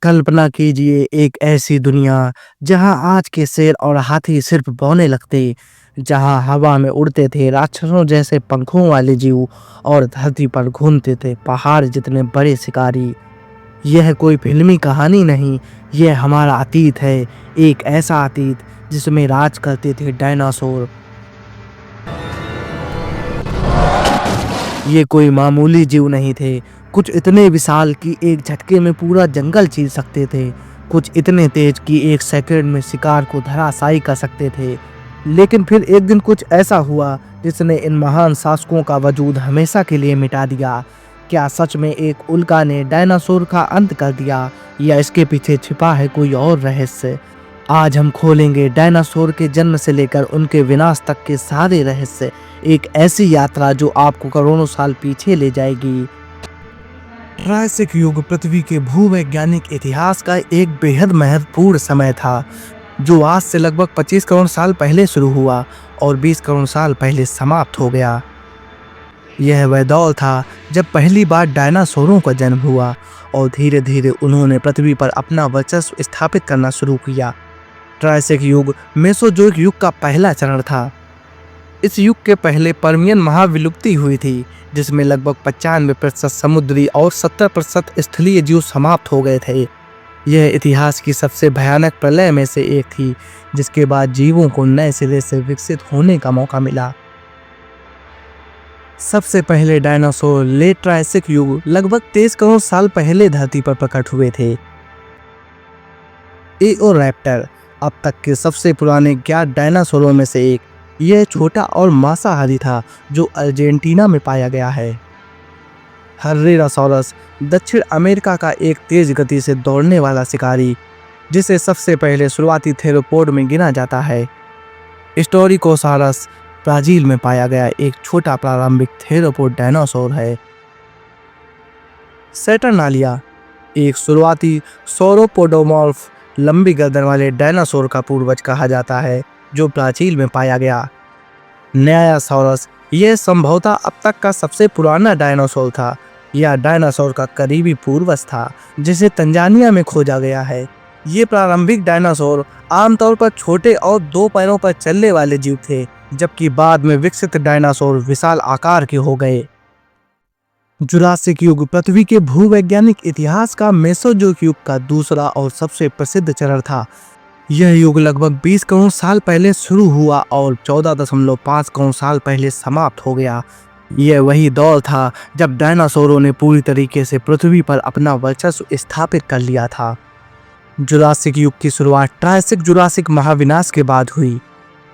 कल्पना कीजिए एक ऐसी दुनिया जहां आज के शेर और हाथी सिर्फ बौने लगते, जहां हवा में उड़ते थे राक्षसों जैसे पंखों वाले जीव और धरती पर घूमते थे पहाड़ जितने बड़े शिकारी। यह कोई फिल्मी कहानी नहीं, यह हमारा अतीत है। एक ऐसा अतीत जिसमें राज करते थे डायनासोर। ये कोई मामूली जीव नहीं थे, कुछ इतने विशाल कि एक झटके में पूरा जंगल चीर सकते थे, कुछ इतने तेज कि एक सेकंड में शिकार को धराशायी कर सकते थे। लेकिन फिर एक दिन कुछ ऐसा हुआ जिसने इन महान शासकों का वजूद हमेशा के लिए मिटा दिया। क्या सच में एक उल्का ने डायनासोर का अंत कर दिया, या इसके पीछे छिपा है कोई और रहस्य? आज हम खोलेंगे डायनासोर के जन्म से लेकर उनके विनाश तक के सारे रहस्य। एक ऐसी यात्रा जो आपको करोड़ों साल पीछे ले जाएगी। ट्रायसिक युग पृथ्वी के भूवैज्ञानिक इतिहास का एक बेहद महत्वपूर्ण समय था, जो आज से लगभग 25 करोड़ साल पहले शुरू हुआ और 20 करोड़ साल पहले समाप्त हो गया। यह वह दौर था जब पहली बार डायनासोरों का जन्म हुआ और धीरे धीरे उन्होंने पृथ्वी पर अपना वर्चस्व स्थापित करना शुरू किया। ट्रायसिक युग मेसोजोइक युग का पहला चरण था। इस युग के पहले पर्मियन महाविलुप्ति हुई थी, जिसमें लगभग 95% समुद्री और 70% स्थलीय जीव समाप्त हो गए थे। यह इतिहास की सबसे भयानक प्रलय में से एक थी, जिसके बाद जीवों को नए सिरे से विकसित होने का मौका मिला। सबसे पहले डायनासोर लेट ट्रायसिक युग लगभग 23 करोड़ साल पहले धरती पर प्रकट हुए थे। एओरैप्टर अब तक के सबसे पुराने ज्ञात डायनासोरों में से एक। यह छोटा और मांसाहारी था, जो अर्जेंटीना में पाया गया है। हर्रेरासोरस दक्षिण अमेरिका का एक तेज गति से दौड़ने वाला शिकारी, जिसे सबसे पहले शुरुआती थेरोपोड में गिना जाता है। स्टोरिकोसारस ब्राजील में पाया गया एक छोटा प्रारंभिक थेरोपोड डायनासोर है। सैटर्नालिया एक शुरुआती सौरोपोडोमॉर्फ लंबी गर्दन वाले डायनासोर का पूर्वज कहा जाता है, जो ब्राजील में पाया गया। न्यायासोरस यह संभवतः अब तक का सबसे पुराना डायनासोर था। यह डायनासोर का करीबी पूर्वज था, जिसे तंजानिया में खोजा गया है। ये प्रारंभिक डायनासोर आमतौर पर छोटे और 2 पैरों पर चलने वाले जीव थे, जबकि बाद में विकसित डायनासोर विशाल आकार के हो गए। जुरासिक युग पृथ्वी के भूवैज्ञानिक इतिहास का मेसोजोइक युग का दूसरा और सबसे प्रसिद्ध चरण था। यह युग लगभग 20 करोड़ साल पहले शुरू हुआ और 14.5 करोड़ साल पहले समाप्त हो गया। यह वही दौर था जब डायनासोरों ने पूरी तरीके से पृथ्वी पर अपना वर्चस्व स्थापित कर लिया था। जुरासिक युग की शुरुआत ट्रायसिक जुरासिक महाविनाश के बाद हुई।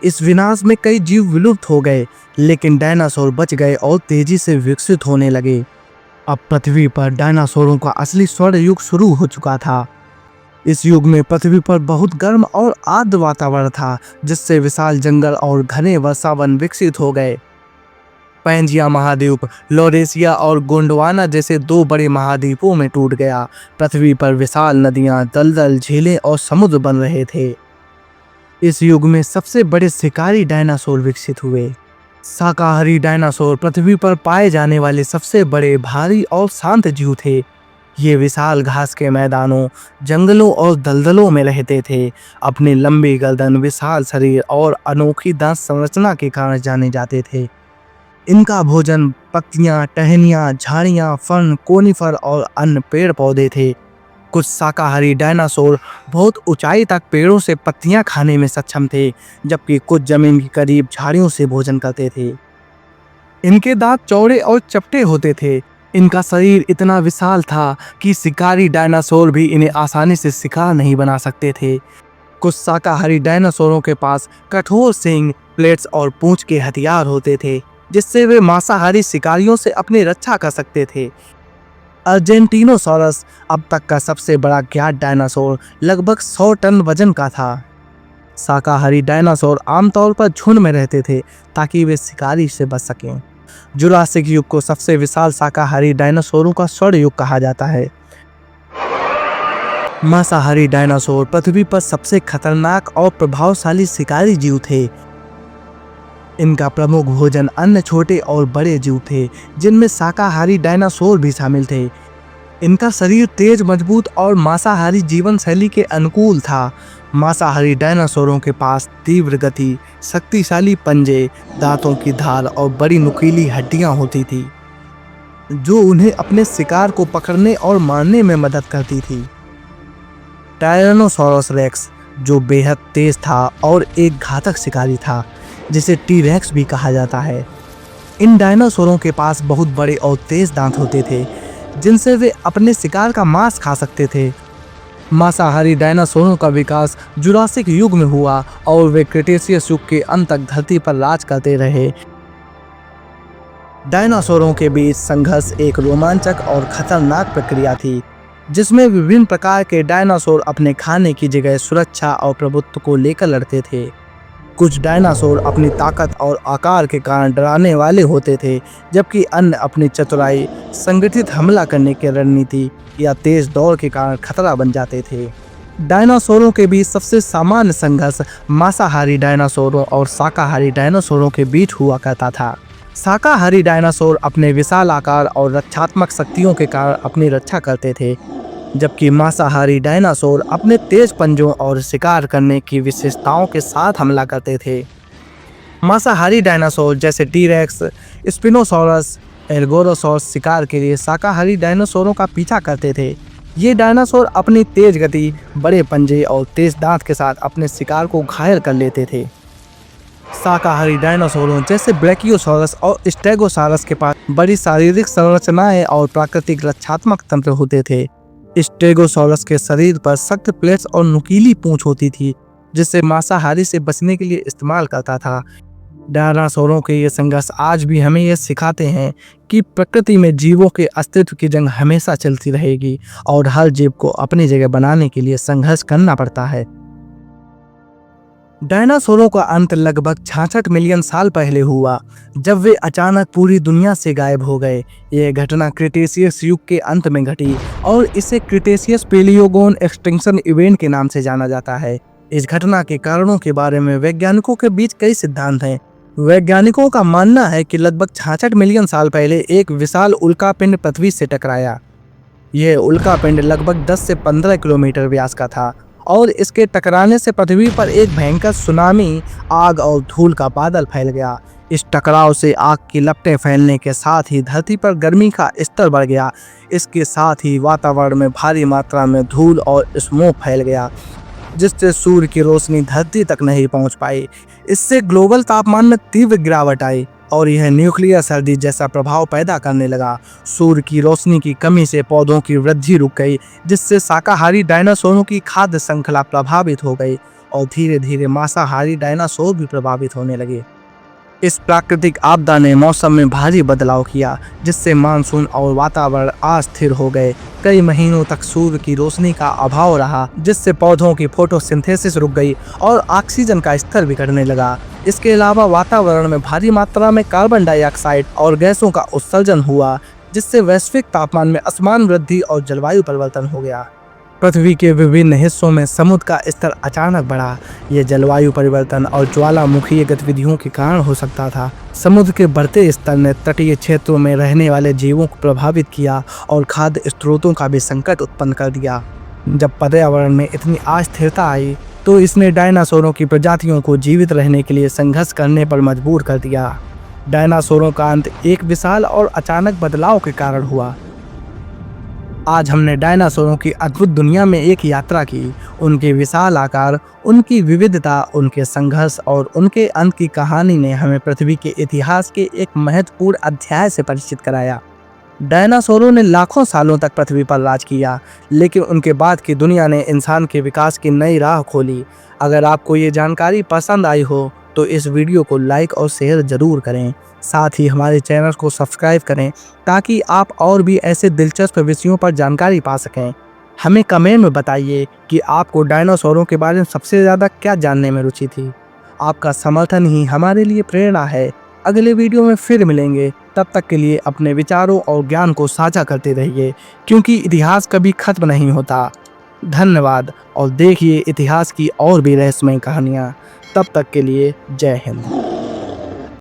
इस विनाश में कई जीव विलुप्त हो गए, लेकिन डायनासोर बच गए और तेजी से विकसित होने लगे। अब पृथ्वी पर डायनासोरों का असली स्वर्ण युग शुरू हो चुका था। इस युग में पृथ्वी पर बहुत गर्म और आर्द्र वातावरण था, जिससे विशाल जंगल और घने वर्षावन विकसित हो गए। पैंजिया महाद्वीप लॉरेशिया और गोंडवाना जैसे 2 बड़े महाद्वीपों में टूट गया। पृथ्वी पर विशाल नदियां, दलदल, झीलें और समुद्र बन रहे थे। इस युग में सबसे बड़े शिकारी डायनासोर विकसित हुए। शाकाहारी डायनासोर पृथ्वी पर पाए जाने वाले सबसे बड़े, भारी और शांत जीव थे। ये विशाल घास के मैदानों, जंगलों और दलदलों में रहते थे। अपनी लंबी गर्दन, विशाल शरीर और अनोखी दांत संरचना के कारण जाने जाते थे। इनका भोजन पत्तियां, टहनियां, झाड़ियां, फर्न, कोनीफर और अन्य पेड़ पौधे थे। कुछ शाकाहारी डायनासोर बहुत ऊंचाई तक पेड़ों से पत्तियां खाने में सक्षम थे, जबकि कुछ जमीन के करीब झाड़ियों से भोजन करते थे। इनके दांत चौड़े और चपटे होते थे। इनका शरीर इतना विशाल था कि शिकारी डायनासोर भी इन्हें आसानी से शिकार नहीं बना सकते थे। कुछ शाकाहारी डायनासोरों के पास कठोर सींग, प्लेट्स और पूंछ के हथियार होते थे, जिससे वे मांसाहारी शिकारियों से अपनी रक्षा कर सकते थे। अर्जेंटिनोसॉरस अब तक का सबसे बड़ा ज्ञात डायनासोर लगभग 100 टन वजन का था। शाकाहारी डायनासोर आमतौर पर झुंड में रहते थे ताकि वे शिकारी से बच सकें। जुरासिक युग को सबसे विशाल शाकाहारी डायनासोरों का स्वर्ण युग कहा जाता है। मांसाहारी डायनासोर पृथ्वी पर सबसे खतरनाक और प्रभावशाली शिकारी जीव थे। इनका प्रमुख भोजन अन्य छोटे और बड़े जीव थे, जिनमें शाकाहारी डायनासोर भी शामिल थे। इनका शरीर तेज, मजबूत और मांसाहारी जीवन शैली के अनुकूल था। मांसाहारी डायनासोरों के पास तीव्र गति, शक्तिशाली पंजे, दांतों की धार और बड़ी नुकीली हड्डियां होती थी, जो उन्हें अपने शिकार को पकड़ने और मारने में मदद करती थी। टायरानोसोरस रेक्स, जो बेहद तेज था और एक घातक शिकारी था, जिसे टी-रेक्स भी कहा जाता है। इन डायनासोरों के पास बहुत बड़े और तेज दांत होते थे, जिनसे वे अपने शिकार का मांस खा सकते थे। मांसाहारी डायनासोरों का विकास जुरासिक युग में हुआ और वे क्रेटेशियस युग के अंत तक धरती पर राज करते रहे। डायनासोरों के बीच संघर्ष एक रोमांचक और खतरनाक प्रक्रिया थी, जिसमें विभिन्न प्रकार के डायनासोर अपने खाने की जगह, सुरक्षा और प्रभुत्व को लेकर लड़ते थे। कुछ डायनासोर अपनी ताकत और आकार के कारण डराने वाले होते थे, जबकि अन्य अपनी चतुराई, संगठित हमला करने की रणनीति या तेज दौड़ के कारण खतरा बन जाते थे। डायनासोरों के बीच सबसे सामान्य संघर्ष मांसाहारी डायनासोरों और शाकाहारी डायनासोरों के बीच हुआ करता था। शाकाहारी डायनासोर अपने विशाल आकार और रक्षात्मक शक्तियों के कारण अपनी रक्षा करते थे, जबकि मांसाहारी डायनासोर अपने तेज पंजों और शिकार करने की विशेषताओं के साथ हमला करते थे। मांसाहारी डायनासोर जैसे टी-रेक्स, स्पिनोसॉरस, एल्गोरोसॉरस शिकार के लिए शाकाहारी डायनासोरों का पीछा करते थे। ये डायनासोर अपनी तेज गति, बड़े पंजे और तेज दांत के साथ अपने शिकार को घायल कर लेते थे। शाकाहारी डायनासोरों जैसे ब्रैकियोसॉरस और स्टेगोसॉरस के पास बड़ी शारीरिक संरचनाएं और प्राकृतिक रक्षात्मक तंत्र होते थे। स्टेगोसॉरस के शरीर पर सख्त प्लेट्स और नुकीली पूंछ होती थी, जिससे मांसाहारी से बचने के लिए इस्तेमाल करता था। डायनासोरों के ये संघर्ष आज भी हमें यह सिखाते हैं कि प्रकृति में जीवों के अस्तित्व की जंग हमेशा चलती रहेगी और हर जीव को अपनी जगह बनाने के लिए संघर्ष करना पड़ता है। डायनासोरों का अंत लगभग 66 मिलियन साल पहले हुआ, जब वे अचानक पूरी दुनिया से गायब हो गए। यह घटना क्रिटेशियस युग के अंत में घटी और इसे क्रिटेशियस पेलियोगोन एक्सटिंक्शन इवेंट के नाम से जाना जाता है। इस घटना के कारणों के बारे में वैज्ञानिकों के बीच कई सिद्धांत हैं। वैज्ञानिकों का मानना है कि लगभग 66 मिलियन साल पहले एक विशाल उल्कापिंड पृथ्वी से टकराया। यह उल्कापिंड लगभग 10 से 15 किलोमीटर व्यास का था और इसके टकराने से पृथ्वी पर एक भयंकर सुनामी, आग और धूल का बादल फैल गया। इस टकराव से आग की लपटें फैलने के साथ ही धरती पर गर्मी का स्तर बढ़ गया। इसके साथ ही वातावरण में भारी मात्रा में धूल और स्मोक फैल गया, जिससे सूर्य की रोशनी धरती तक नहीं पहुंच पाई। इससे ग्लोबल तापमान में तीव्र गिरावट आई और यह न्यूक्लियर सर्दी जैसा प्रभाव पैदा करने लगा। सूर्य की रोशनी की कमी से पौधों की वृद्धि रुक गई, जिससे शाकाहारी डायनासोरों की खाद्य श्रृंखला प्रभावित हो गई और धीरे धीरे मांसाहारी डायनासोर भी प्रभावित होने लगे। इस प्राकृतिक आपदा ने मौसम में भारी बदलाव किया, जिससे मानसून और वातावरण अस्थिर हो गए। कई महीनों तक सूर्य की रोशनी का अभाव रहा, जिससे पौधों की फोटोसिंथेसिस रुक गई और ऑक्सीजन का स्तर बिगड़ने लगा। इसके अलावा वातावरण में भारी मात्रा में कार्बन डाइऑक्साइड और गैसों का उत्सर्जन हुआ, जिससे वैश्विक तापमान में असमान वृद्धि और जलवायु परिवर्तन हो गया। पृथ्वी के विभिन्न हिस्सों में समुद्र का स्तर अचानक बढ़ा। यह जलवायु परिवर्तन और ज्वालामुखीय गतिविधियों के कारण हो सकता था। समुद्र के बढ़ते स्तर ने तटीय क्षेत्रों में रहने वाले जीवों को प्रभावित किया और खाद्य स्रोतों का भी संकट उत्पन्न कर दिया। जब पर्यावरण में इतनी अस्थिरता आई, तो इसने डायनासोरों की प्रजातियों को जीवित रहने के लिए संघर्ष करने पर मजबूर कर दिया। डायनासोरों का अंत एक विशाल और अचानक बदलाव के कारण हुआ। आज हमने डायनासोरों की अद्भुत दुनिया में एक यात्रा की। उनके विशाल आकार, उनकी विविधता, उनके संघर्ष और उनके अंत की कहानी ने हमें पृथ्वी के इतिहास के एक महत्वपूर्ण अध्याय से परिचित कराया। डायनासोरों ने लाखों सालों तक पृथ्वी पर राज किया, लेकिन उनके बाद की दुनिया ने इंसान के विकास की नई राह खोली। अगर आपको ये जानकारी पसंद आई हो तो इस वीडियो को लाइक और शेयर जरूर करें। साथ ही हमारे चैनल को सब्सक्राइब करें ताकि आप और भी ऐसे दिलचस्प विषयों पर जानकारी पा सकें। हमें कमेंट में बताइए कि आपको डायनासोरों के बारे में सबसे ज़्यादा क्या जानने में रुचि थी। आपका समर्थन ही हमारे लिए प्रेरणा है। अगले वीडियो में फिर मिलेंगे। तब तक के लिए अपने विचारों और ज्ञान को साझा करते रहिए, क्योंकि इतिहास कभी खत्म नहीं होता। धन्यवाद और देखिए इतिहास की और भी रहस्यमय कहानियाँ। तब तक के लिए जय हिंद।